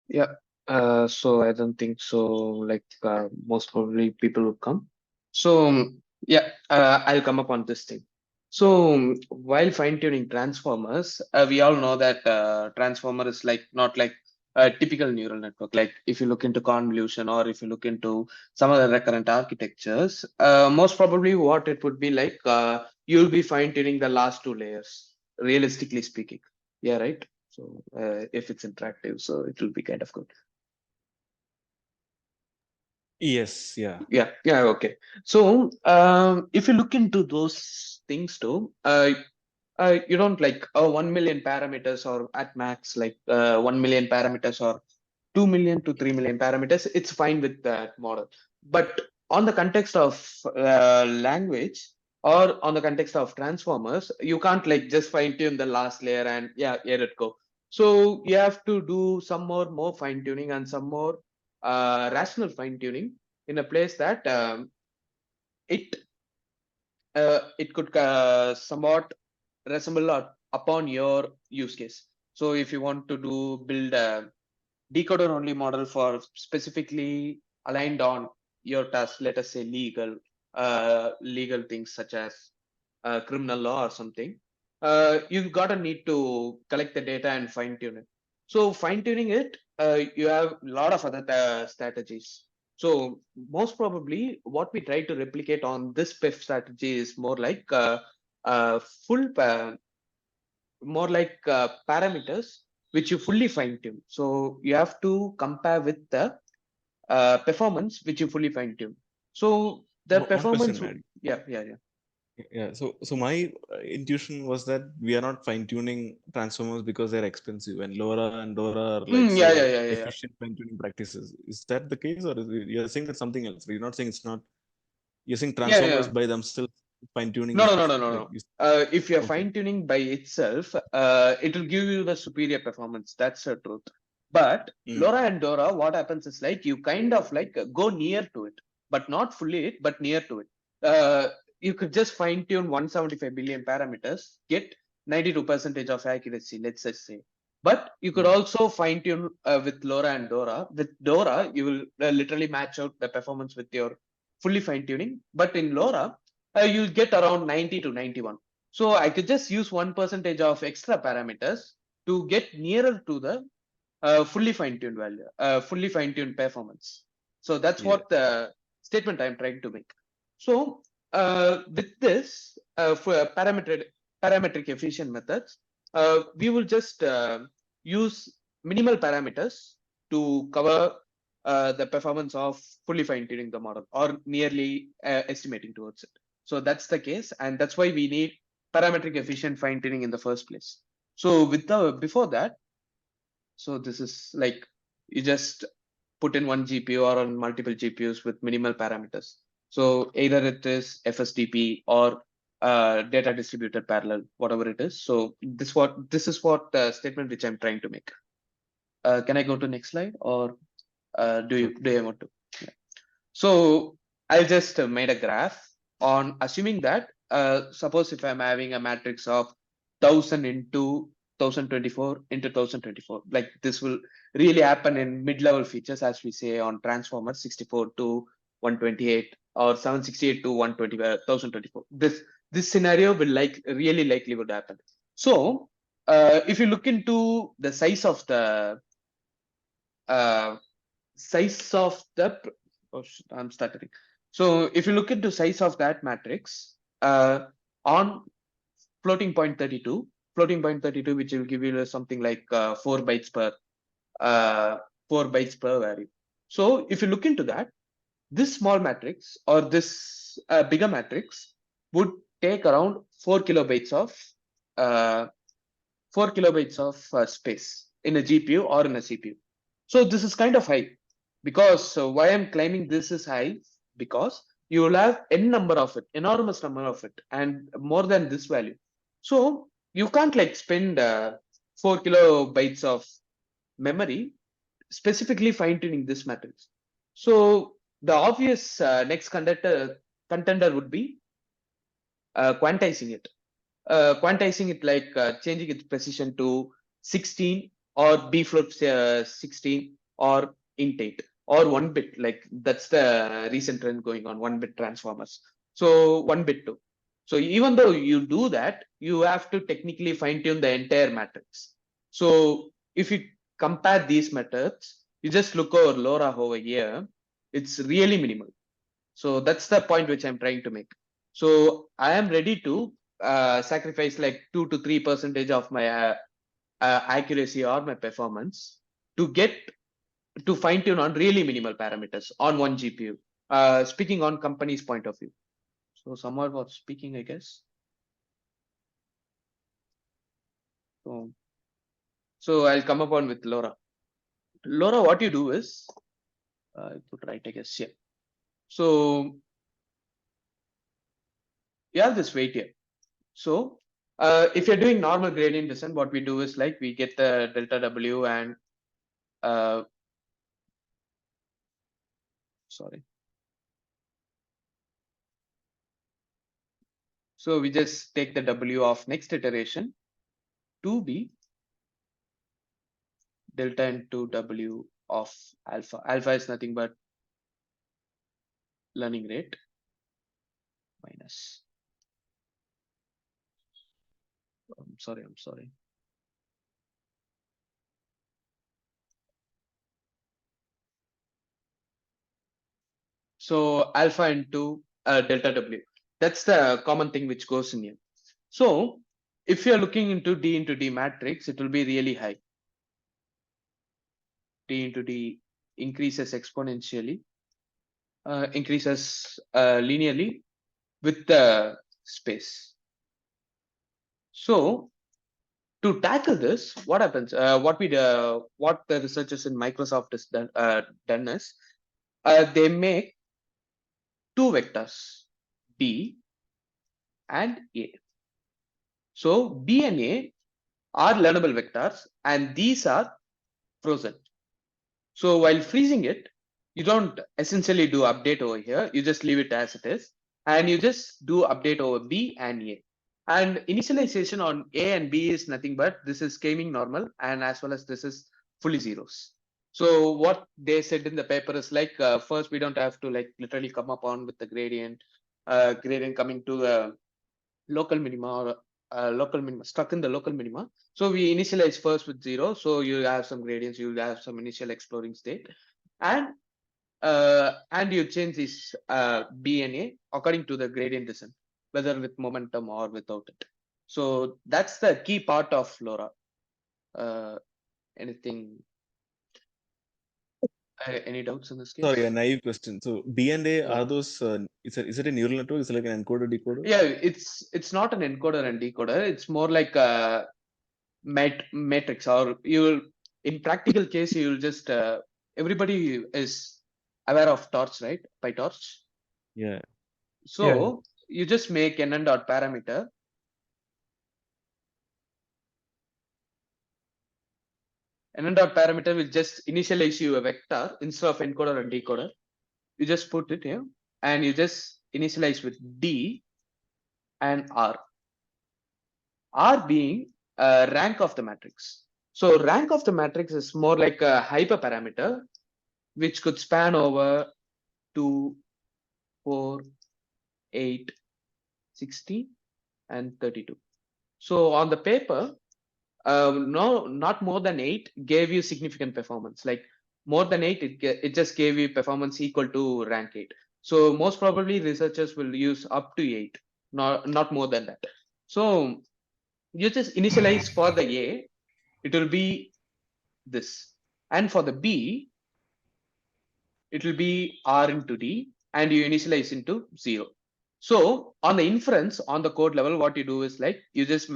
Yeah. So I don't think so. Like most probably people would come. So yeah, I'll come up on this thing. So while fine tuning transformers, we all know that transformer is like not like a typical neural network. Like if you look into convolution or if you look into some other recurrent architectures, most probably what it would be like, you'll be fine tuning the last two layers, realistically speaking. Yeah, right. So if it's interactive, so it will be kind of good. Yes, yeah. Yeah, yeah, okay. So if you look into those things too, you don't like 1 million parameters or at max like 1 million parameters or 2 million to 3 million parameters. It's fine with that model. But on the context of language or on the context of transformers, you can't like just fine tune the last layer and yeah, here it go. So you have to do some more fine tuning and some more rational fine tuning in a place that it it could somewhat resemble upon your use case. So if you want to do build a decoder only model for specifically aligned on your task, let us say legal things such as criminal law or something, you've got to need to collect the data and fine tune it. So fine tuning it, you have a lot of other strategies. So most probably what we try to replicate on this PEF strategy is more like full more like parameters which you fully fine tune. So you have to compare with the performance which you fully fine tune. So the One performance, question, Matt. yeah, yeah, yeah. Yeah, so my intuition was that we are not fine tuning transformers because they're expensive, and LoRa and Dora are like Yeah, say yeah, yeah, yeah, yeah. efficient fine tuning practices. Is that the case, or you're saying that something else? You're not saying it's not. You're saying Yeah, transformers yeah. by themselves fine tuning No, is no, no, no, no, like no. If you're okay. fine tuning by itself, it will give you the superior performance. That's the truth. But Mm, LoRa and Dora, what happens is like you kind of like go near to it, but not fully it, but near to it. Uh, you could just fine tune 175 billion parameters, get 92% of accuracy, let's just say. But you could mm, also fine tune with LoRa and Dora. With Dora, you will literally match out the performance with your fully fine tuning. But in LoRa, you'll get around 90 to 91. So I could just use 1% of extra parameters to get nearer to the fully fine-tuned value, fully fine-tuned performance. So that's yeah. what the statement I'm trying to make. So with this, for parametric efficient methods, we will just use minimal parameters to cover the performance of fully fine-tuning the model or nearly estimating towards it. So that's the case, and that's why we need parametric efficient fine-tuning in the first place. So with the before that, so this is like you just put in one GPU or on multiple GPUs with minimal parameters. So either it is FSDP or data distributed parallel, whatever it is. So this is what statement which I'm trying to make. Can I go to next slide or Sure. do you want to? Yeah. So I just made a graph on assuming that suppose if I'm having a matrix of 1000 into 1024 into 1024, like this will really happen in mid-level features as we say on transformers 64 to 128 or 768 to 120 1024. This scenario will like really likely would happen. So if you look into the uh, size of the oh, I'm stuttering. So if you look into size of that matrix on floating point 32, which will give you something like uh, 4 bytes per value. So if you look into that, this small matrix or this bigger matrix would take around 4 kilobytes of uh, 4 kilobytes of space in a GPU or in a CPU. So this is kind of high because why I'm claiming this is high because you will have n number of it, enormous number of it, and more than this value. So you can't like spend 4 kilobytes of memory specifically fine tuning this matrix. So the obvious next contender would be quantizing it. Quantizing it like changing its precision to 16 or B float 16 or int 8 or 1 bit. Like that's the recent trend going on, 1 bit transformers. So 1 bit too. So even though you do that, you have to technically fine tune the entire matrix. So if you compare these methods, you just look over LoRa over here, it's really minimal. So that's the point which I'm trying to make. So I am ready to sacrifice like 2 to 3% of my accuracy or my performance to get to fine tune on really minimal parameters on one GPU. Speaking on company's point of view. So someone was speaking, I guess. So, so I'll come upon with LoRa. LoRa, what you do is, I put right, I guess, yeah. So you have this weight here. So if you're doing normal gradient descent, what we do is like we get the delta W and uh, sorry. So we just take the W of next iteration to be delta into W of alpha. Alpha is nothing but learning rate minus. I'm sorry. So alpha into delta W. That's the common thing which goes in here. So if you're looking into D matrix, it will be really high. D into D increases exponentially, increases linearly with the space. So to tackle this, what happens? What the researchers in Microsoft has done is they make two vectors, B and A. So B and A are learnable vectors, and these are frozen. So while freezing it, you don't essentially do update over here. You just leave it as it is, and you just do update over B and A. And initialization on A and B is nothing but this is gaming normal, and as well as this is fully zeros. So what they said in the paper is like first we don't have to like literally come up on with the gradient coming to local minima or local minima stuck in the local minima. So we initialize first with 0. So you have some gradients, you have some initial exploring state, and you change this B and A according to the gradient descent, whether with momentum or without it. So that's the key part of LoRa. Anything? Any doubts in this Sorry, a case? naive question. So B and A Yeah. are those? Is it a neural network? Is it like an encoder decoder? Yeah, it's not an encoder and decoder. It's more like a matrix, or you will in practical case you'll just everybody is aware of torch, right? PyTorch. Yeah. Yeah, yeah. So you just make nn dot parameter. nn dot parameter will just initialize you a vector instead of encoder and decoder. You just put it here and you just initialize with D and R. R being rank of the matrix. So rank of the matrix is more like a hyperparameter which could span over 2, 4, 8, 16, and 32. So on the paper, no, not more than 8 gave you significant performance. Like more than 8, it just gave you performance equal to rank 8. So most probably researchers will use up to 8, not more than that. So you just initialize for the A, it will be this. And for the B, it will be R into D, and you initialize into 0. So on the inference on the code level, what you do is like you just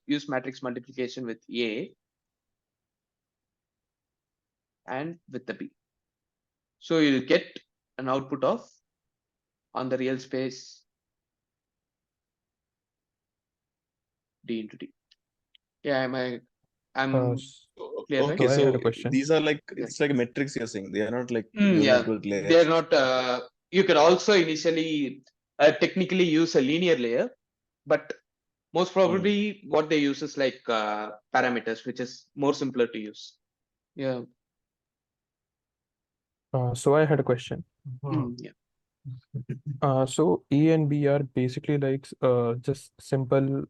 use matrix multiplication with A and with the B. So you'll get an output of on the real space D into D. Yeah, I'm clear, right? Okay, So I had so a question. these are like Yeah. it's like metrics you're saying. They are not like neural Yeah, network they're layers. not. You can also initially technically use a linear layer, but Most probably what they use is like parameters, which is more simpler to use. Yeah. So I had a question. Yeah. So A and B are basically like just simple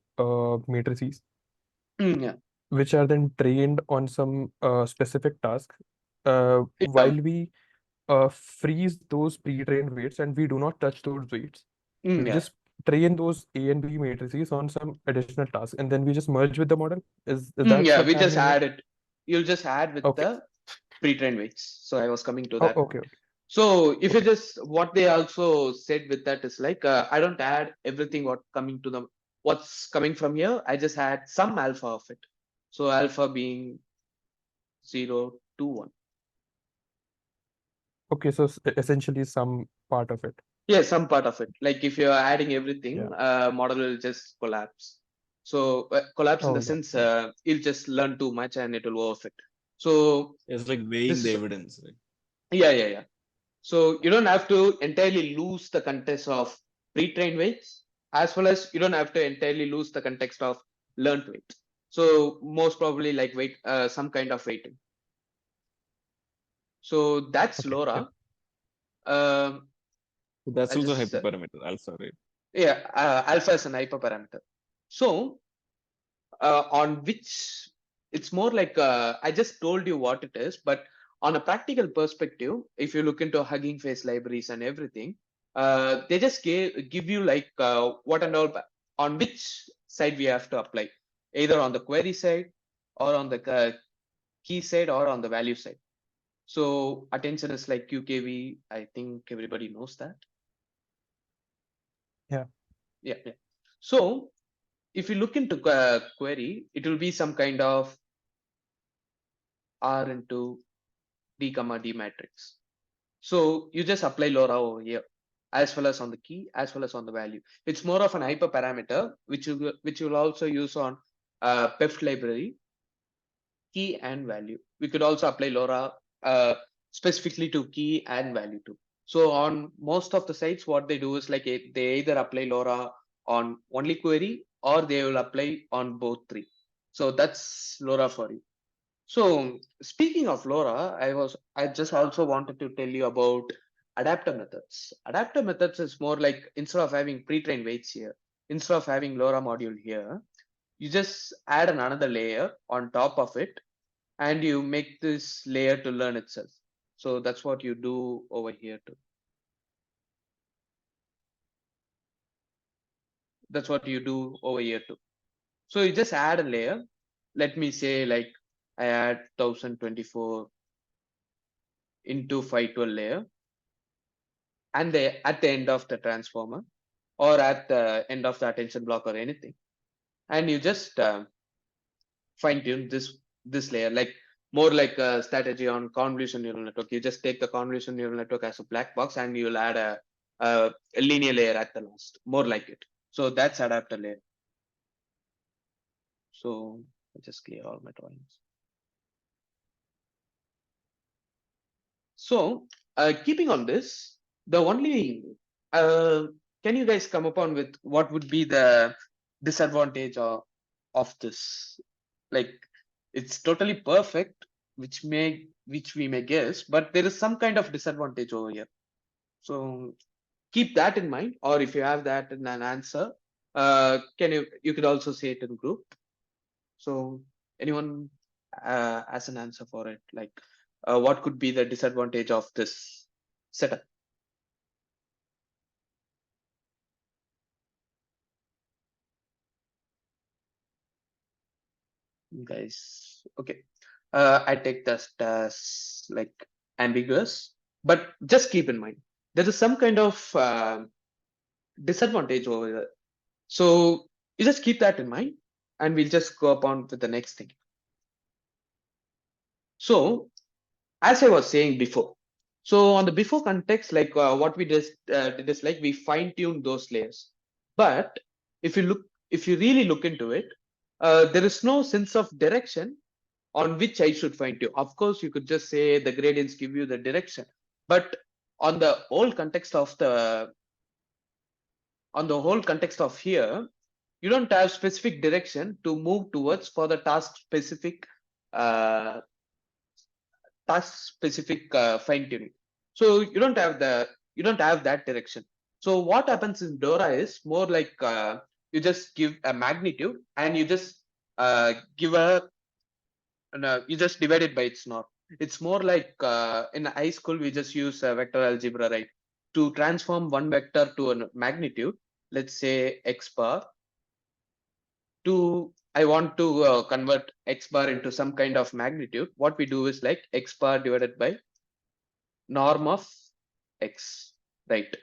matrices Yeah. which are then trained on some specific task. Yeah. While we freeze those pre-trained weights and we do not touch those weights, we Yeah. just train those A and B matrices on some additional task, and then we just merge with the model. Is that Yeah. what's We just happening here? add it. You'll just add with Okay. the pre-trained weights. So I was coming to Oh, that okay, point. okay, So if you okay, just what they also said with that is like I don't add everything what's coming from here. I just add some alpha of it. So alpha being 0 to 1. okay. So essentially, some part of it. Yeah, some part of it. Like if you're adding everything, Yeah. model will just collapse. So collapse in the Oh, yeah, sense yeah. it'll just learn too much and it will overfit. So It's like weighing this the is evidence, right? yeah. So you don't have to entirely lose the context of pre-trained weights, as well as you don't have to entirely lose the context of learned weights. So most probably like some kind of weighting. So that's Okay. Yep. LoRa. Um, So that's I'll also just hyperparameter alpha, right? yeah, alpha is an hyperparameter. So on which it's more like I just told you what it is, but on a practical perspective, if you look into Hugging Face libraries and everything, they just give you like what and all on which side we have to apply, either on the query side or on the key side or on the value side. So attention is like QKV. I think everybody knows that. Yeah. Yeah. So if you look into query, it will be some kind of R into D comma D matrix. So you just apply LoRa over here, as well as on the key, as well as on the value. It's more of an hyperparameter, which you will also use on PEFT library, key and value. We could also apply LoRa specifically to key and value too. So on most of the sites, what they do is like they either apply LoRa on only query or they will apply on both three. So that's LoRa for you. So speaking of LoRa, I just also wanted to tell you about adapter methods. Adapter methods is more like instead of having pre-trained weights here, instead of having LoRa module here, you just add another layer on top of it and you make this layer to learn itself. So that's what you do over here too. That's what you do over here too. So you just add a layer. Let me say like I add 1024 into 512 layer and at the end of the transformer or at the end of the attention block or anything, and you just fine tune this layer like more like a strategy on convolution neural network. You just take the convolution neural network as a black box and you'll add a linear layer at the last, more like it. So that's adapter layer. So I just clear all my drawings. So, keeping on this, the only uh, can you guys come upon with what would be the disadvantage of this? Like, it's totally perfect, which we may guess, but there is some kind of disadvantage over here. So keep that in mind, or if you have that in an answer, can you could also say it in group. So anyone has an answer for it? Like, what could be the disadvantage of this setup, guys? Okay, I take this as like ambiguous, but just keep in mind there is some kind of disadvantage over there. So you just keep that in mind, and we'll just go upon with the next thing. So as I was saying before, so on the before context, like what we just did is like we fine tune those layers. But if you really look into it, there is no sense of direction on which I should fine tune. Of course, you could just say the gradients give you the direction, but on the whole context of the on the whole context of here, you don't have specific direction to move towards for the uh, task specific fine tuning. So you don't have that direction. So what happens in Dora is more like you just give a magnitude and you just give a you just divide it by its norm. It's more like in high school we just use vector algebra, right? To transform one vector to a magnitude, let's say x bar, to I want to convert x bar into some kind of magnitude. What we do is like x bar divided by norm of x, right?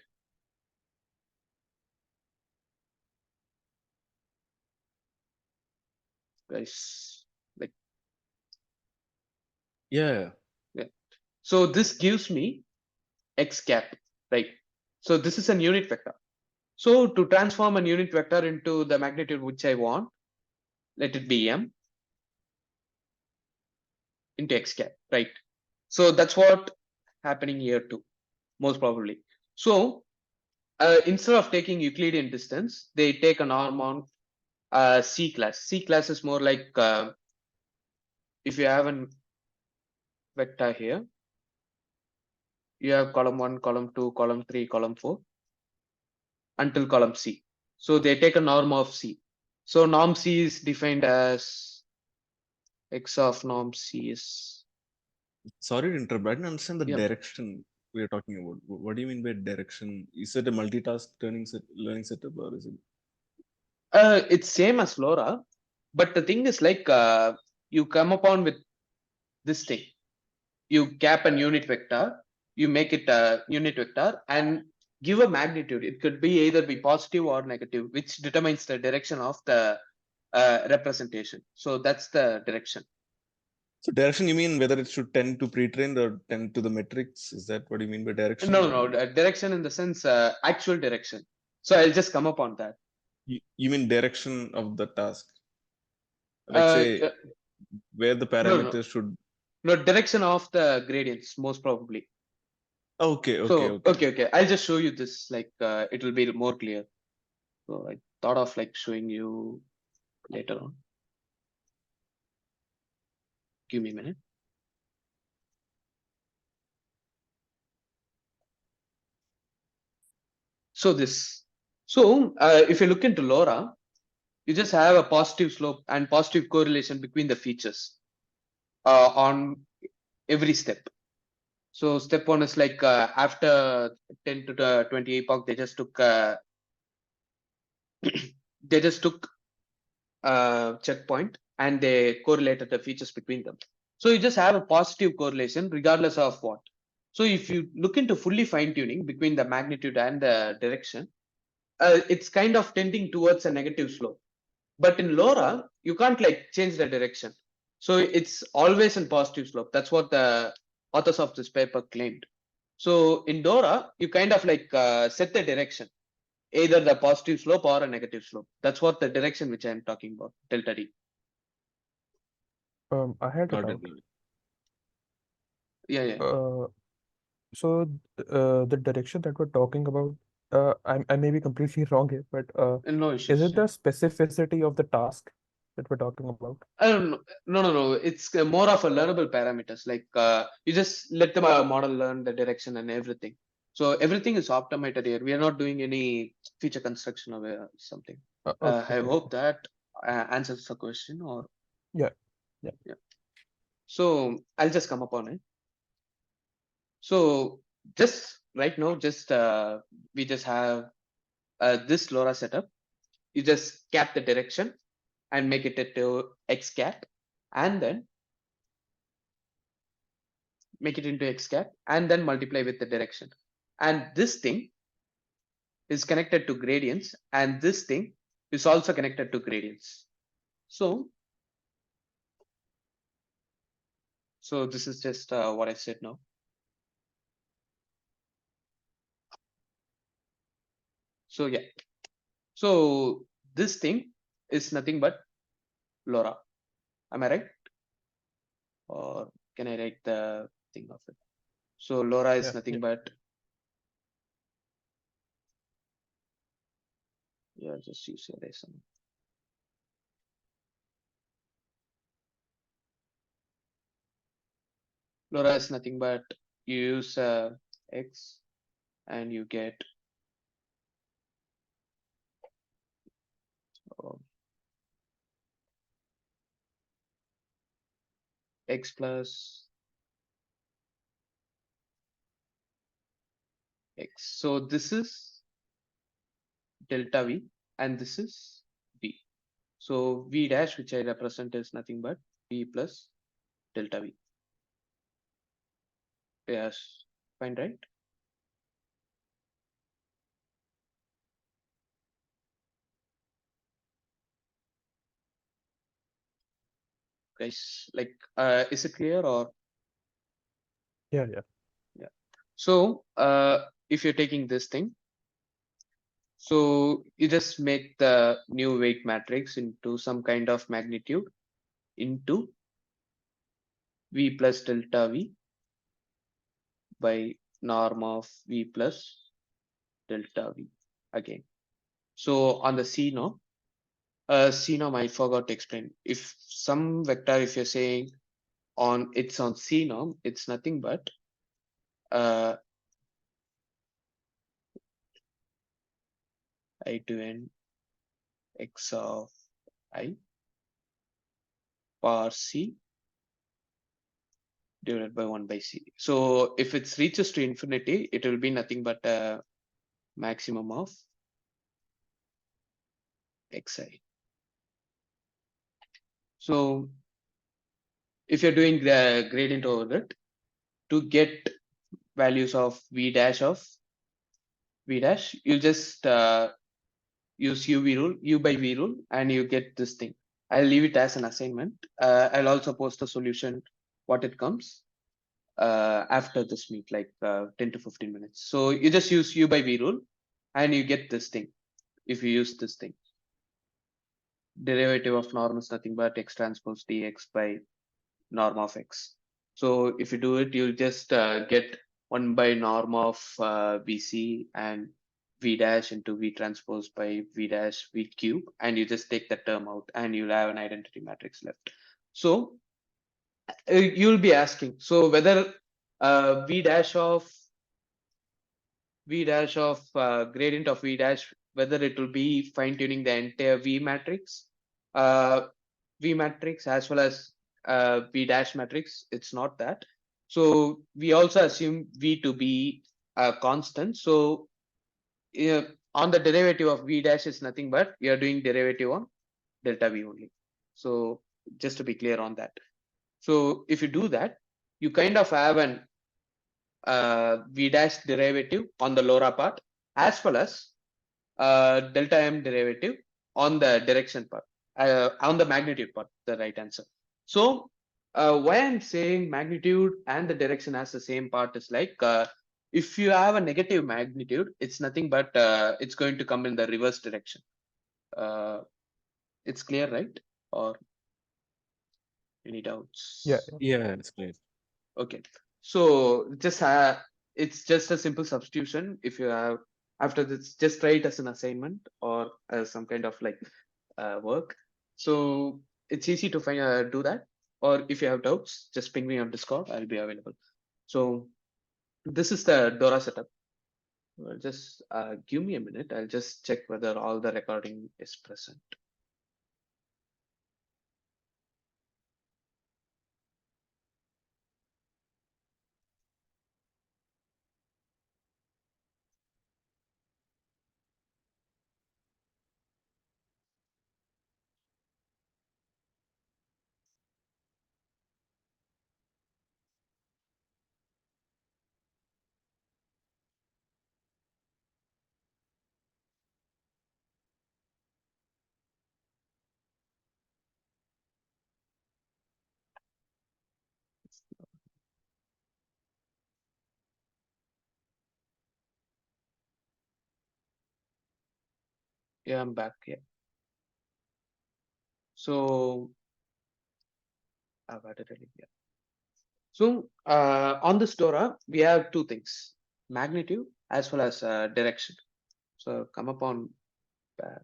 Guys, like Yeah. yeah. So this gives me x cap, right? So this is an unit vector. So to transform a unit vector into the magnitude which I want, let it be m into x cap, right? So that's what happening here too, most probably. So instead of taking Euclidean distance, they take a norm on C class. C class is more like if you have a vector here, you have column 1, column 2, column 3, column 4 until column C. So they take a norm of C. So norm C is defined as x of norm C is, Sorry to interrupt. I didn't understand the yep. direction we are talking about. What do you mean by direction? Is it a multitask learning setup, or is it? It's same as LoRa, but the thing is like you come upon with this thing. You cap an unit vector, you make it a unit vector and give a magnitude. It could be either be positive or negative, which determines the direction of the representation. So that's the direction. So direction, you mean whether it should tend to pre-trained or tend to the metrics? Is that what you mean by direction? No, Or no, direction in the sense actual direction. So I'll just come upon that. you mean direction of the task? Like Uh, say uh, where the no, no, parameters should. no, direction of the gradients, most probably. Okay, okay, So, okay. okay. I'll just show you this, like it will be more clear. So I thought of like showing you later on. Give me a minute. So this. So if you look into LoRa, you just have a positive slope and positive correlation between the features on every step. So step one is like after 10 to the 20 epoch, they just took checkpoint and they correlated the features between them. So you just have a positive correlation regardless of what. So if you look into fully fine tuning between the magnitude and the direction, it's kind of tending towards a negative slope. But in LoRa, you can't like change the direction. So it's always in positive slope. That's what the authors of this paper claimed. So in Dora, you kind of like set the direction, either the positive slope or a negative slope. That's what the direction which I'm talking about, delta D. I had a Got it. doubt. Got it. Yeah. Uh, so the direction that we're talking about, I may be completely wrong here, but No is issues. it the specificity of the task that we're talking about? I don't know. No. It's more of a learnable parameters. Like you just let the model learn the direction and everything. So everything is automated here. We are not doing any feature construction or something. Okay, I okay, hope okay. that answers the question. Or Yeah, yeah, yeah. So I'll just come upon it. So just right now, just we just have this LoRa setup. You just cap the direction and make it into X cap, and then make it into X cap, and then multiply with the direction. And this thing is connected to gradients, and this thing is also connected to gradients. So, so this is just what I said now. So yeah. So this thing is nothing but LoRa. Am I right? Or can I write the thing of it? So LoRa yeah, is yeah. nothing but, yeah, just use your eraser. LoRa is nothing but you use X and you get uh, X plus X. So this is delta V and this is V. So V dash, which I represent, is nothing but V plus delta V. Yes, fine, right? Guys, like, is it clear or? Yeah. Yeah. So, if you're taking this thing, so you just make the new weight matrix into some kind of magnitude into V plus delta V by norm of V plus delta V again. So on the C norm, I forgot to explain. If some vector, if you're saying it's on C norm, it's nothing but uh, I to n x of I power C divided by 1 by C. So if it reaches to infinity, it will be nothing but a maximum of xi. So if you're doing the gradient over it, to get values of v dash, you just use u by v rule, and you get this thing. I'll leave it as an assignment. I'll also post a solution, what it comes after this meet, like 10 to 15 minutes. So you just use u by v rule, and you get this thing. If you use this thing, derivative of norm is nothing but x transpose dx by norm of x. So if you do it, you'll just get 1 by norm of vc and v dash into v transpose by v dash v cube, and you just take that term out and you'll have an identity matrix left. So you'll be asking, so whether v dash of gradient of v dash, whether it will be fine tuning the entire uh, v matrix as well as v dash matrix. It's not that. So we also assume v to be a constant. So on the derivative of v dash is nothing but we are doing derivative on delta v only. So just to be clear on that. So if you do that, you kind of have an v dash derivative on the LoRa part, as well as delta m derivative on the direction part, on the magnitude part, the right answer. So why I'm saying magnitude and the direction as the same part is like, if you have a negative magnitude, it's nothing but it's going to come in the reverse direction. Uh, it's clear, right? Or any Yeah. doubts? Yeah, it's clear. Okay, so it's just a simple substitution. If you have after this, just try it as an assignment or as some kind of like work. So it's easy to find do that. Or if you have doubts, just ping me on Discord. I'll be available. So this is the Dora setup. Just give me a minute. I'll just check whether all the recording is present. Yeah, I'm back. Yeah. So I've added a link. Yeah. So on this Dora, we have two things: magnitude as well as direction. So come up on back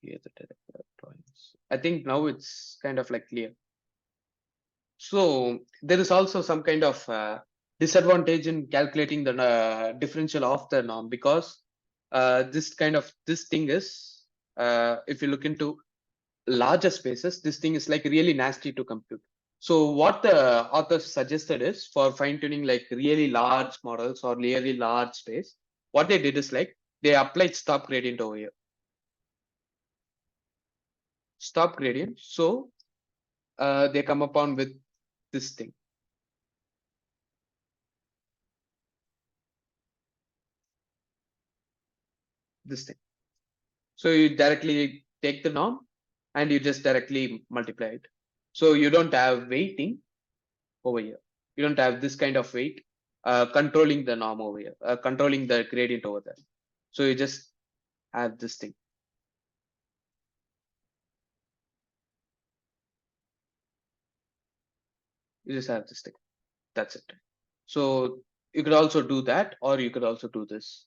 here the drawings. I think now it's kind of like clear. So there is also some kind of disadvantage in calculating the differential of the norm, because this thing is, if you look into larger spaces, this thing is like really nasty to compute. So what the authors suggested is, for fine tuning like really large models or really large space, what they did is like they applied stop gradient over here. Stop gradient. So they come upon with this thing. This thing. So you directly take the norm and you just directly multiply it. So you don't have weighting over here. You don't have this kind of weight controlling the norm over here, controlling the gradient over there. So you just have this thing. You just have this thing. That's it. So you could also do that, or you could also do this.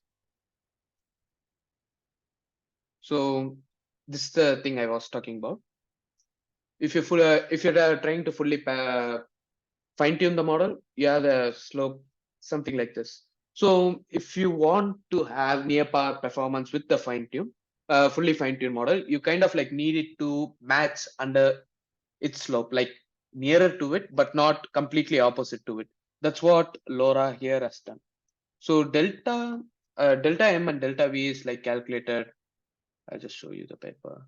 So this is the thing I was talking about. If you're trying to fully fine tune the model, you have a slope something like this. So if you want to have near par performance with the fully fine tune model, you kind of like need it to match under its slope, like nearer to it, but not completely opposite to it. That's what LoRa here has done. So delta M and delta V is like calculated. I'll just show you the paper.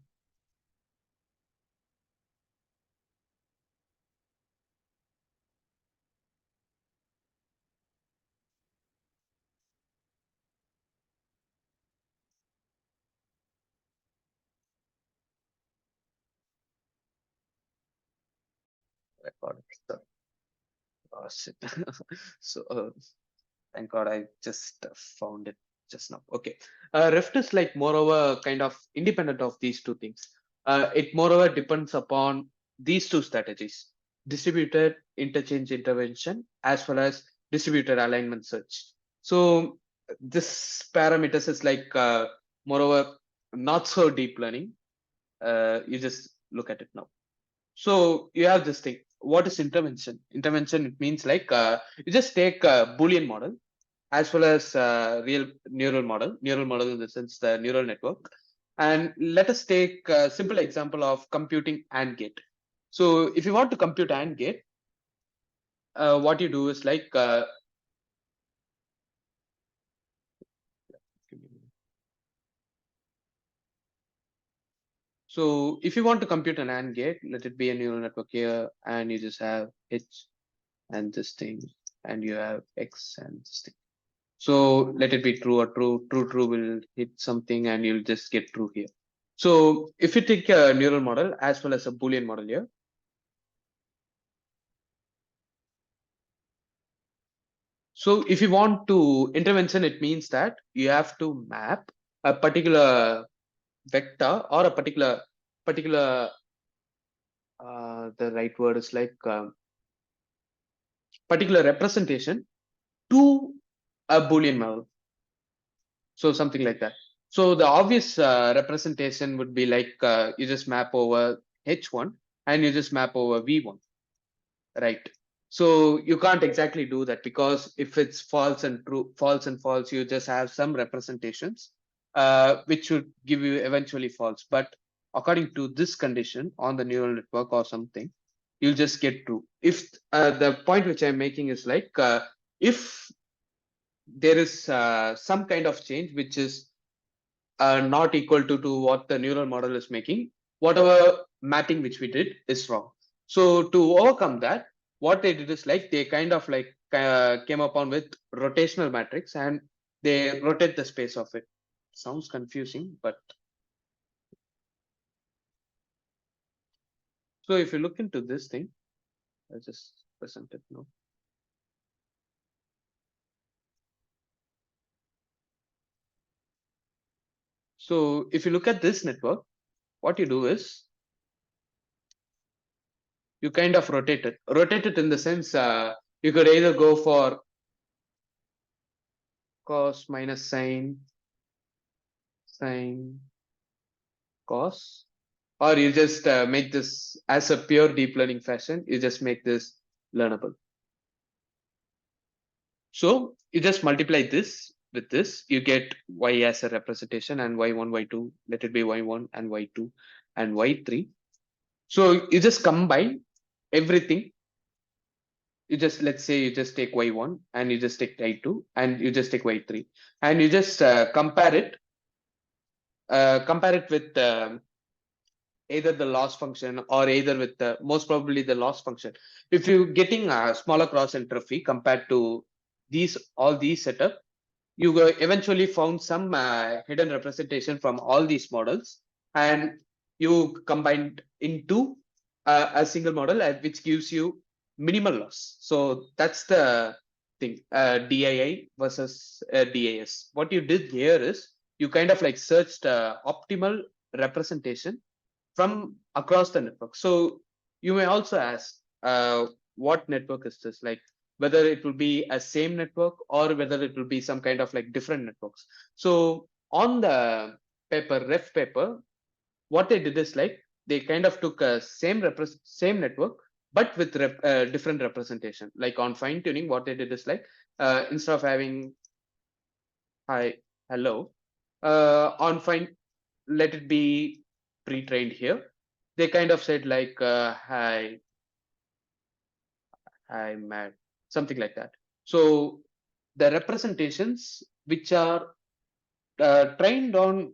Record it. Oh, shit. So thank God I just found it just now. Okay. ReFT is like moreover kind of independent of these two things. It moreover depends upon these two strategies: distributed interchange intervention as well as distributed alignment search. So this parameters is like moreover not so deep learning. You just look at it now. So you have this thing. What is intervention? Intervention, it means like you just take a Boolean model as well as real neural model in the sense the neural network. And let us take a simple example of computing AND gate. So if you want to compute AND gate, what you do is like, so if you want to compute an AND gate, let it be a neural network here, and you just have H and this thing, and you have X and this thing. So let it be true or true will hit something and you'll just get true here. So if you take a neural model as well as a Boolean model here, so if you want to intervention, it means that you have to map a particular vector or a particular the right word is like particular representation to a Boolean model. So something like that. So the obvious representation would be like you just map over H1 and you just map over V1, right? So you can't exactly do that, because if it's false and true, false and false, you just have some representations which should give you eventually false. But according to this condition on the neural network or something, you'll just get true. If the point which I'm making is like if there is some kind of change which is not equal to what the neural model is making, whatever mapping which we did is wrong. So to overcome that, what they did is like they kind of like came upon with rotational matrix and they rotate the space of it. Sounds confusing, but so if you look into this thing, I'll just present it now. So if you look at this network, what you do is you kind of rotate it. Rotate it in the sense you could either go for cos minus sine, cos, or you just make this as a pure deep learning fashion, you just make this learnable. So you just multiply this with this, you get y as a representation, and y1, y2, let it be y1 and y2 and y3. So you just combine everything. You just, let's say you just take y1 and you just take y2 and you just take y3, and you just compare it with either the loss function or either with the most probably the loss function. If you're getting a smaller cross entropy compared to all these setup, you eventually found some hidden representation from all these models, and you combined into a single model which gives you minimal loss. So that's the thing, DII versus DAS. What you did here is you kind of like searched optimal representation from across the network. So you may also ask, what network is this? Like whether it will be a same network or whether it will be some kind of like different networks. So on the ref paper, what they did is like they kind of took a same network but with different representation. Like on fine tuning, what they did is like instead of having hi, hello, on fine, let it be pre-trained here. They kind of said like hi, I'm mad, something like that. So the representations trained on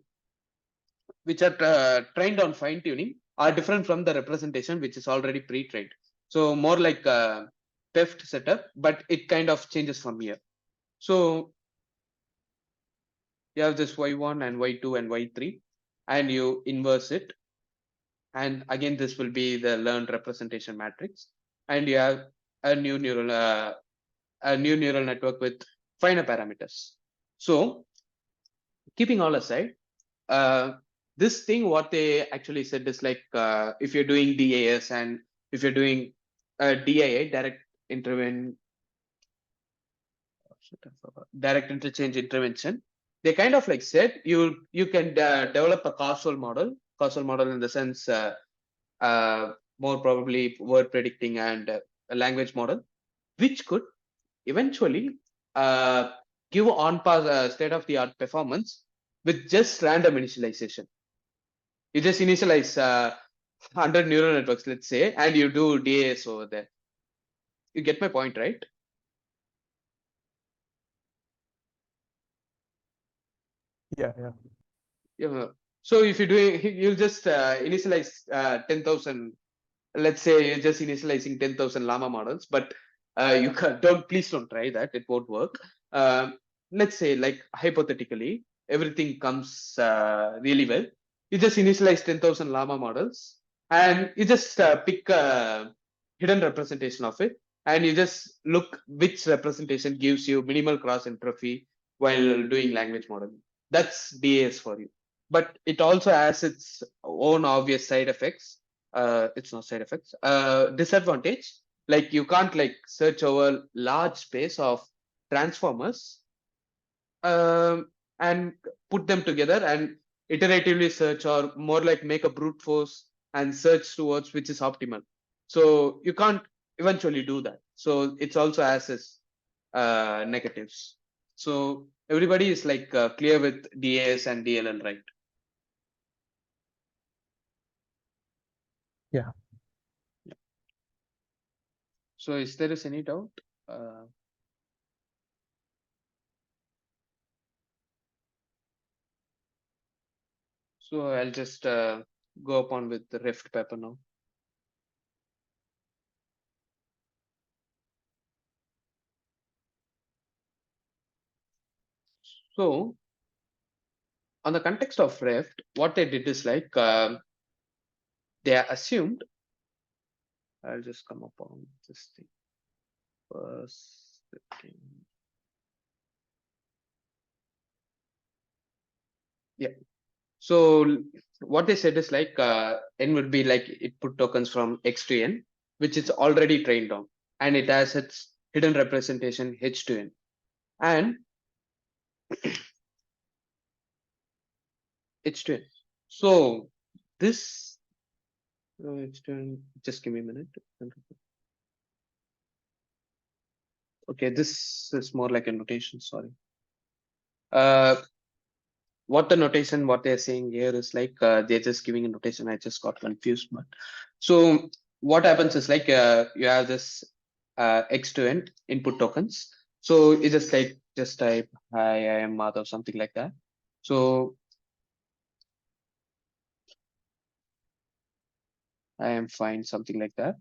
trained on fine tuning are different from the representation which is already pre-trained. So more like a theft setup, but it kind of changes from here. So you have this y1 and y2 and y3, and you inverse it, and again this will be the learned representation matrix, and you have a new neural network with finer parameters. So keeping all aside, uh, this thing what they actually said is like if you're doing DAS and if you're doing DIA, direct interchange intervention, they kind of like said you can develop a causal model in the sense more probably word predicting and a language model, which could eventually uh, give on-pass state of the art performance with just random initialization. You just initialize 100 neural networks, let's say, and you do DAS over there. You get my point, right? Yeah, yeah. Yeah. So if you're doing, you'll just initialize 10,000. Let's say you're just initializing 10,000 llama models, but you please don't try that. It won't work. Let's say, like hypothetically, everything comes really well. You just initialize 10,000 llama models, and you just pick a hidden representation of it, and you just look which representation gives you minimal cross entropy while doing language modeling. That's DAS for you. But it also has its own obvious side effects. It's not side effects, disadvantage. Like you can't like search over large space of transformers and put them together and iteratively search, or more like make a brute force and search towards which is optimal. So you can't eventually do that. So it's also has its negatives. So everybody is like clear with DAS and DLL, right? Yeah. So is there is any doubt? Uh, so I'll just go upon with the ReFT paper now. So on the context of ReFT, what they did is like they assumed. I'll just come upon this thing first. Yeah. So what they said is like n would be like it put tokens from x to n, which is already trained on, and it has its hidden representation h to n, and h to n. So this Just give me a minute. Okay, this is more like a notation. Sorry. What the notation, what they're saying here is like they're just giving a notation. I just got confused. But so what happens is like you have this X to N input tokens. So it's just like just type hi, I am Madhav, something like that. So I am fine, something like that.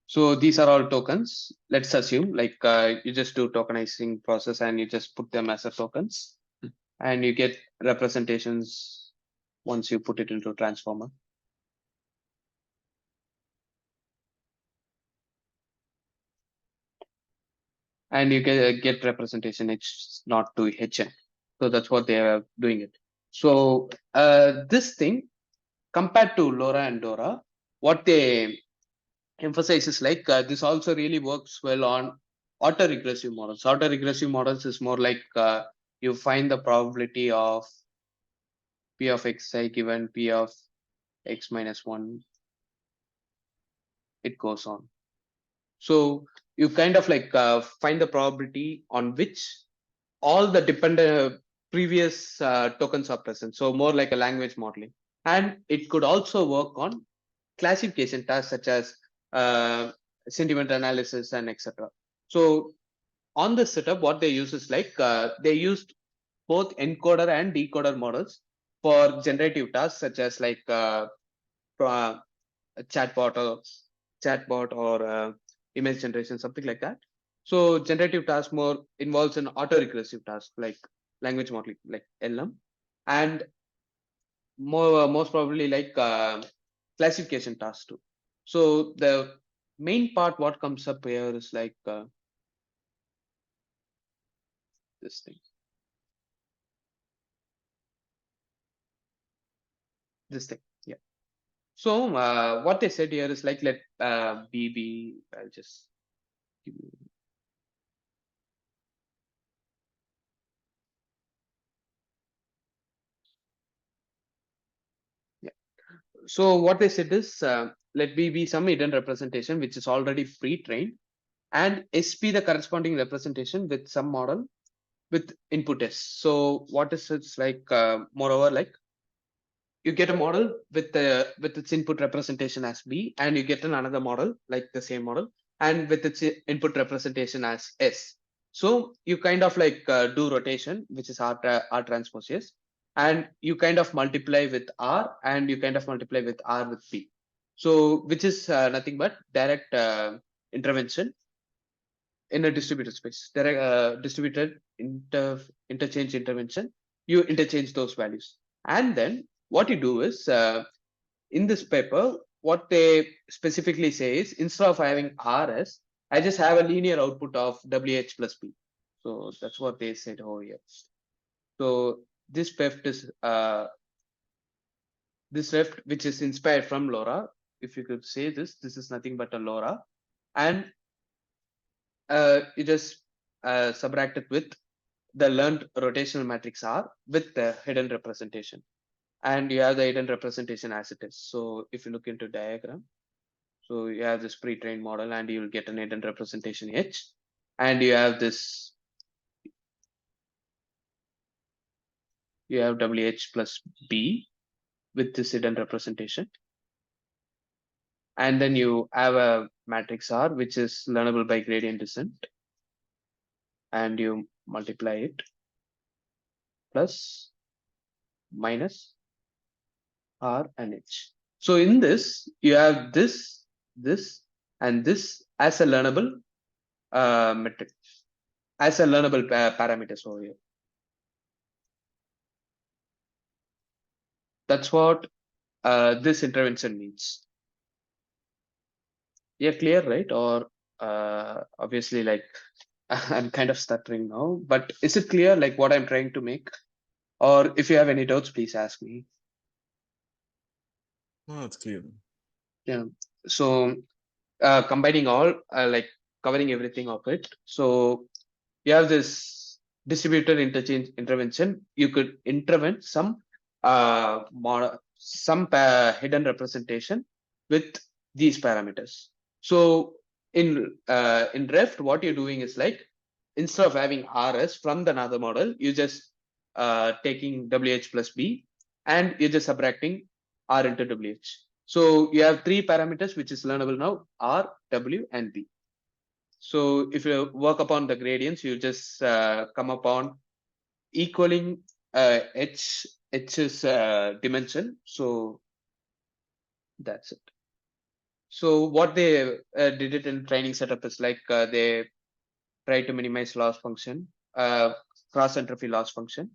So these are all tokens. Let's assume like you just do tokenizing process and you just put them as a tokens and you get representations once you put it into transformer. And you get representation H not to HN. So that's what they are doing it. So this thing compared to LoRa and Dora, what they emphasize is like this also really works well on autoregressive models. Autoregressive models is more like you find the probability of P of xi given P of x minus 1, it goes on. So you kind of like find the probability on which all the dependent previous tokens are present. So more like a language modeling. And it could also work on classification tasks such as sentiment analysis and etc. So on this setup, what they use is like they used both encoder and decoder models for generative tasks such as like a chatbot or image generation, something like that. So generative task more involves an auto-regressive task like language modeling, like LM, and more most probably like classification task too. So the main part what comes up here is like this thing, this thing. Yeah. So what they said here is like let B. I'll just give you. Yeah. So what they said is let B be some hidden representation which is already pre-trained, and SP the corresponding representation with some model with input S. So what is it's like moreover like you get a model with its input representation as B, and you get another model like the same model and with its input representation as S. So you kind of like do rotation, which is R transpose S, and you kind of multiply with R and you kind of multiply with R with B. So which is nothing but direct intervention in a distributed space, direct distributed interchange intervention. You interchange those values, and then what you do is in this paper, what they specifically say is instead of having RS, I just have a linear output of WH plus B. So that's what they said over here. So this PEFT is this REFT, which is inspired from LoRa. If you could say this is nothing but a LoRa, and you just subtract it with the learned rotational matrix R with the hidden representation, and you have the hidden representation as it is. So if you look into diagram, so you have this pre-trained model and you will get an hidden representation H, and you have this, you have WH plus B with this hidden representation. And then you have a matrix R, which is learnable by gradient descent, and you multiply it plus minus R and H. So in this, you have this, and this as a learnable metric, as a learnable parameters over here. That's what this intervention means. Yeah, clear, right? Or obviously, like I'm kind of stuttering now, but is it clear, like what I'm trying to make? Or if you have any doubts, please ask me. No, it's clear. Yeah. So combining all, like covering everything of it. So you have this distributed interchange intervention. You could intervene some hidden representation with these parameters. So in ReFT, what you're doing is like, instead of having RS from the another model, you just taking WH plus B, and you're just subtracting R into WH. So you have three parameters which is learnable now: R, W, and B. So if you work upon the gradients, you just come upon equaling H's dimension. So that's it. So what they did it in training setup is like, they try to minimize loss function, cross entropy loss function.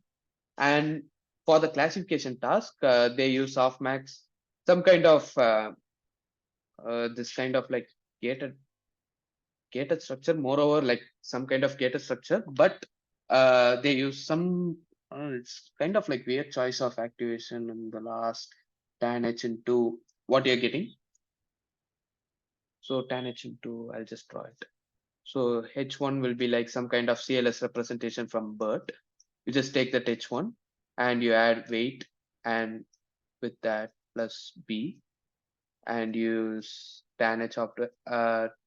And for the classification task, they use softmax, some kind of this kind of like gated structure, moreover like some kind of gated structure, but they use some, it's kind of like weird choice of activation in the last tan h into what you're getting. So tan h into, I'll just draw it. So h1 will be like some kind of CLS representation from BERT. You just take that h1 and you add weight, and with that plus b, and use tan h of the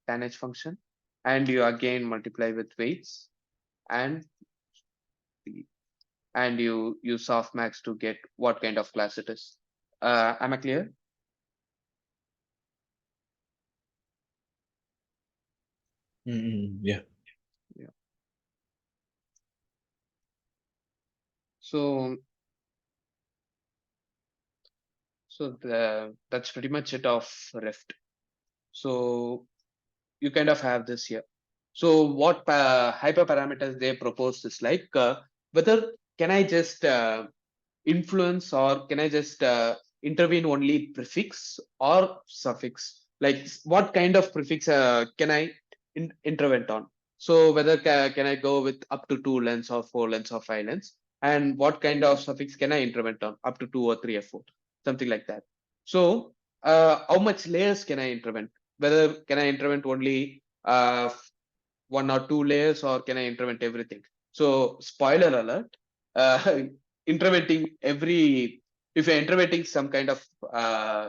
tan h function, and you again multiply with weights and b, and you use softmax to get what kind of class it is. Am I clear? Yeah. Yeah. So that's pretty much it of ReFT. So you kind of have this here. So what hyperparameters they propose is like, whether can I just influence, or can I just intervene only prefix or suffix? Like what kind of prefix can I intervene on? So whether can I go with up to 2 lens or 4 lens or 5 lens? And what kind of suffix can I intervene on? Up to 2 or 3 or 4, something like that. So how much layers can I intervene? Whether can I intervene only 1 or 2 layers, or can I intervene everything? So spoiler alert, interventing every, if you're interventing some kind of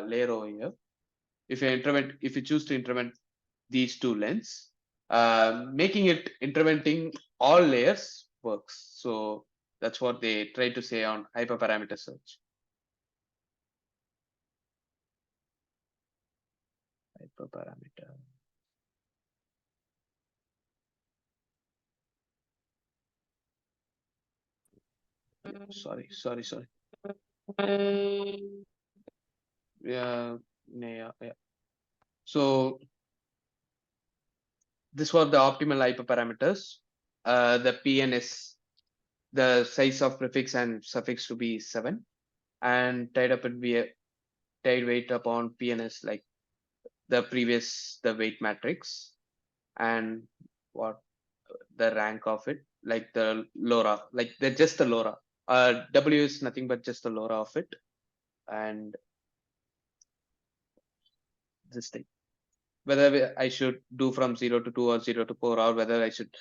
layer over here, if you choose to intervene these two lens, making it interventing all layers works. So that's what they try to say on hyperparameter search. Hyperparameter. Sorry. Yeah, yeah. So this was the optimal hyperparameters. The PNS, the size of prefix and suffix to be 7, and tied up would be a tied weight upon PNS, like the weight matrix, and what the rank of it, like the LoRa, like they're just the LoRa. W is nothing but just the LoRa of it, and this thing. Whether I should do from 0 to 2 or 0 to 4, or whether I should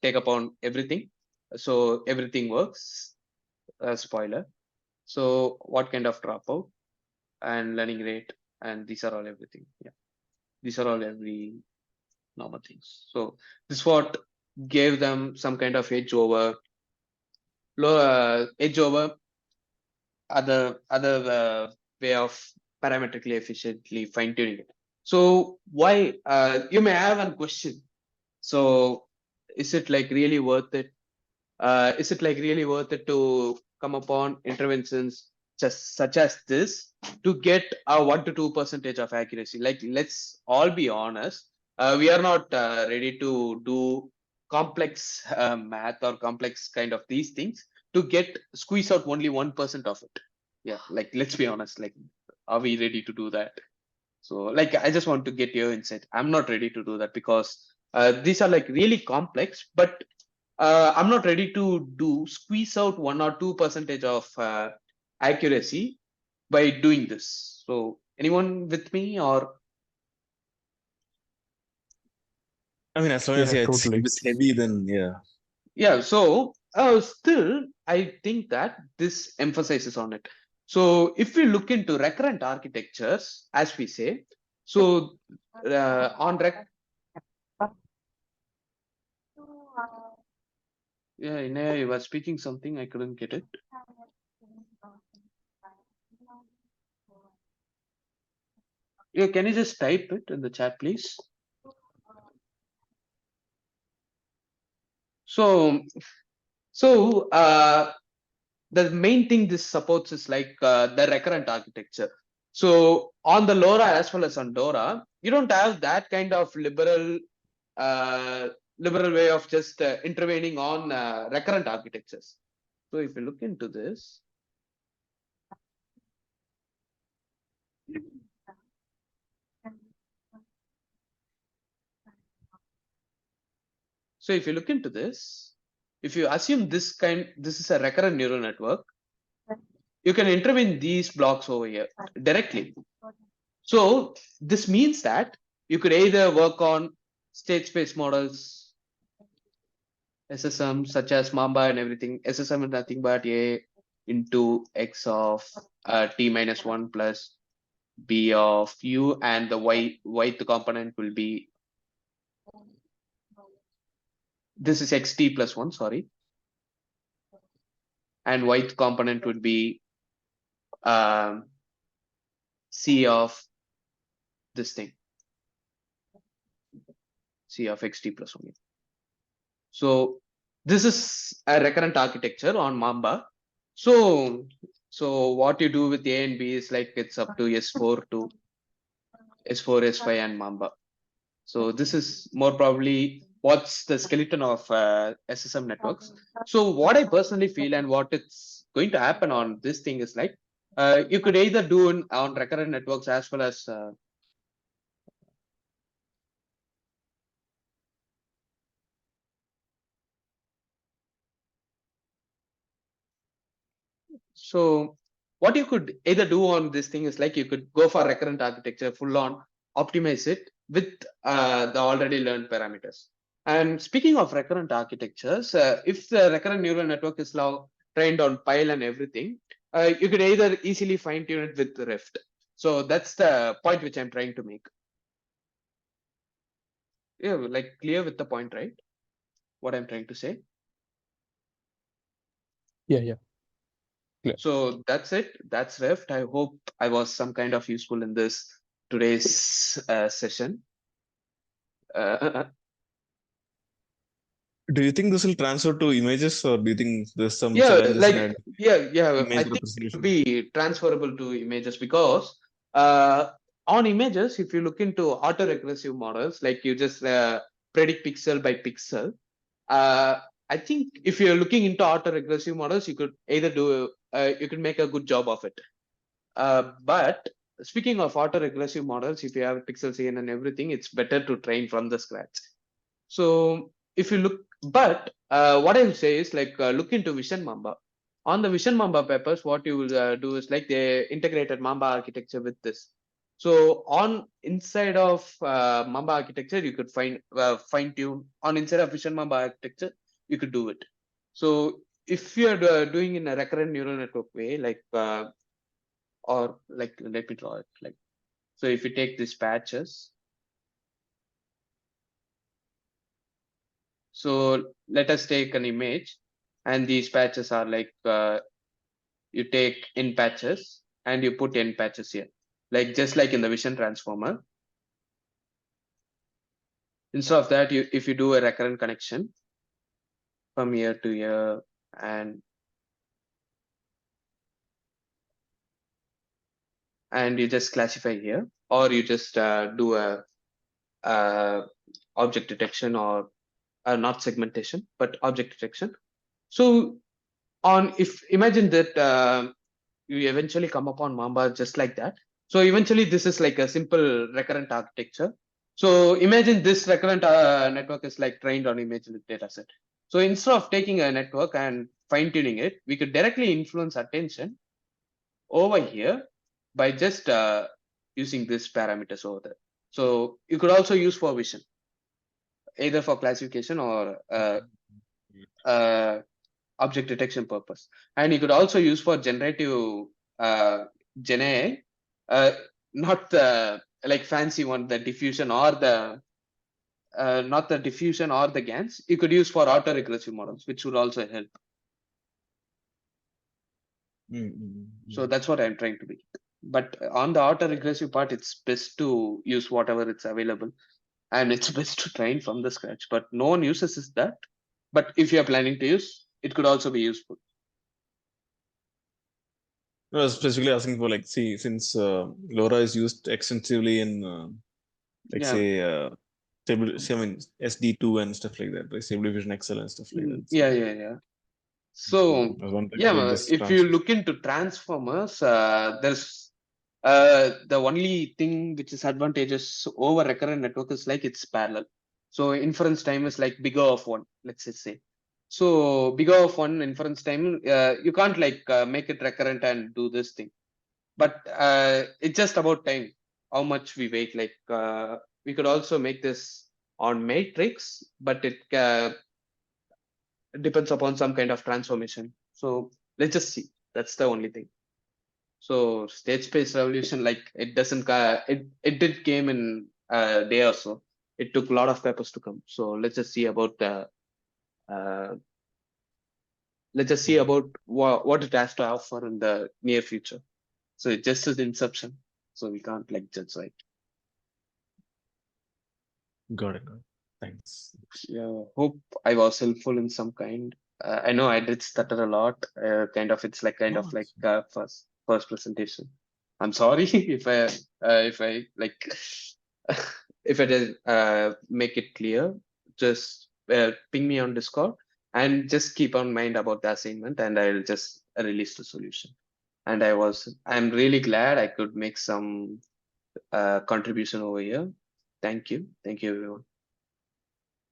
take upon everything. So everything works. Spoiler. So what kind of dropout and learning rate, and these are all everything. Yeah, these are all every normal things. So this what gave them some kind of edge over other way of parametrically efficiently fine tuning it. So why you may have a question. So is it like really worth it? Is it like really worth it to come upon interventions just such as this to get a 1 to 2 percentage of accuracy? Like, let's all be honest, we are not ready to do complex math or complex kind of these things to get squeeze out only 1% of it. Yeah, like let's be honest, like, are we ready to do that? So like, I just want to get your insight. I'm not ready to do that because these are like really complex, but I'm not ready to do squeeze out 1 or 2 percentage of accuracy by doing this. So anyone with me, or I mean, as long as Yeah, it totally. seems heavy, then yeah. yeah? So still, I think that this emphasizes on it. So if we look into recurrent architectures, as we say, so on yeah, Inaya, you were speaking something, I couldn't get it. Yeah, can you just type it in the chat, please? So, the main thing this supports is like the recurrent architecture. So on the LoRa as well as on Dora, you don't have that kind of uh, liberal way of just intervening on recurrent architectures. So if you look into this, so if you look into this, if you assume this is a recurrent neural network, you can intervene these blocks over here directly. So this means that you could either work on state space models, SSM such as Mamba and everything. SSM is nothing but A into X of T minus 1 plus B of U, and the Y component will be, this is XT plus 1, sorry. And Y component would be C of this thing, C of XT plus 1. So this is a recurrent architecture on Mamba. So what you do with A and B is like it's up to S4 to S4, S5 and Mamba. So this is more probably what's the skeleton of SSM networks. So what I personally feel and what it's going to happen on this thing is like you could either do on recurrent networks as well as so what you could either do on this thing is like you could go for recurrent architecture full on, optimize it with the already learned parameters. And speaking of recurrent architectures, if the recurrent neural network is now trained on pile and everything, you could either easily fine tune it with ReFT. So that's the point which I'm trying to make. Yeah, like clear with the point, right? What I'm trying to say. Yeah. Clear. So that's it. That's ReFT. I hope I was some kind of useful in this today's session. Do you think this will transfer to images, or do you think there's some Yeah, challenges in like adding yeah, I image think it could representation? be transferable to images because on images, if you look into autoregressive models, like you just predict pixel by pixel, I think if you're looking into autoregressive models, you could either do you could make a good job of it. But speaking of autoregressive models, if you have pixel CN and everything, it's better to train from the scratch. So if you look, but what I'll say is like look into Vision Mamba. On the Vision Mamba papers, what you will do is like they integrated Mamba architecture with this. So on inside of Mamba architecture, you could fine tune on inside of Vision Mamba architecture, you could do it. So if you're doing in a recurrent neural network way, like or like let me draw it like, so if you take these patches, so let us take an image, and these patches are like you take in patches and you put n patches here, like just like in the vision transformer. Instead of that, you if you do a recurrent connection from here to here, and you just classify here, or you just do a object detection, or not segmentation but object detection. So on, if imagine that you eventually come upon Mamba just like that. So eventually this is like a simple recurrent architecture. So imagine this recurrent network is like trained on image data set. So instead of taking a network and fine tuning it, we could directly influence attention over here by just using this parameters over there. So you could also use for vision, either for classification or uh, object detection purpose. And you could also use for generative Gen AI, not the like fancy one, the diffusion or the not the diffusion or the GANs. You could use for autoregressive models, which would also help. So that's what I'm trying to be. But on the autoregressive part, it's best to use whatever it's available, and it's best to train from the scratch. But no one uses is that. But if you are planning to use, it could also be useful. I was specifically asking for like, see, since LoRa is used extensively in like Yeah. say stable, I mean SD2 and stuff like that, like Stable Diffusion XL and stuff like that. So, Yeah. So I was wondering yeah, about this if you transfer. look into transformers, there's the only thing which is advantageous over recurrent network is like it's parallel. So inference time is like bigger of one, let's just say. So bigger of one inference time, you can't like make it recurrent and do this thing. But it's just about time, how much we wait. Like we could also make this on matrix, but it depends upon some kind of transformation. So let's just see. That's the only thing. So state space revolution, like it doesn't, it did came in a day or so. It took a lot of papers to come. So let's just see about the, uh, let's just see about what it has to offer in the near future. So it just is inception. So we can't like judge, right? Got it. Thanks. Yeah, hope I was helpful in some kind. I know I did stutter a lot. Kind of, it's like kind No, of like first presentation. I'm sorry if I like if I did make it clear. Just ping me on Discord and just keep on mind about the assignment, and I'll just release the solution. And I'm really glad I could make some contribution over here. Thank you everyone.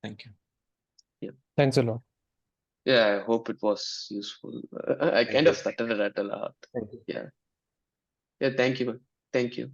thank you. Thanks a lot. Yeah, I hope it was useful. I Thank kind you. of stuttered at a lot. Thank you. Yeah. Yeah, thank you. Thank you.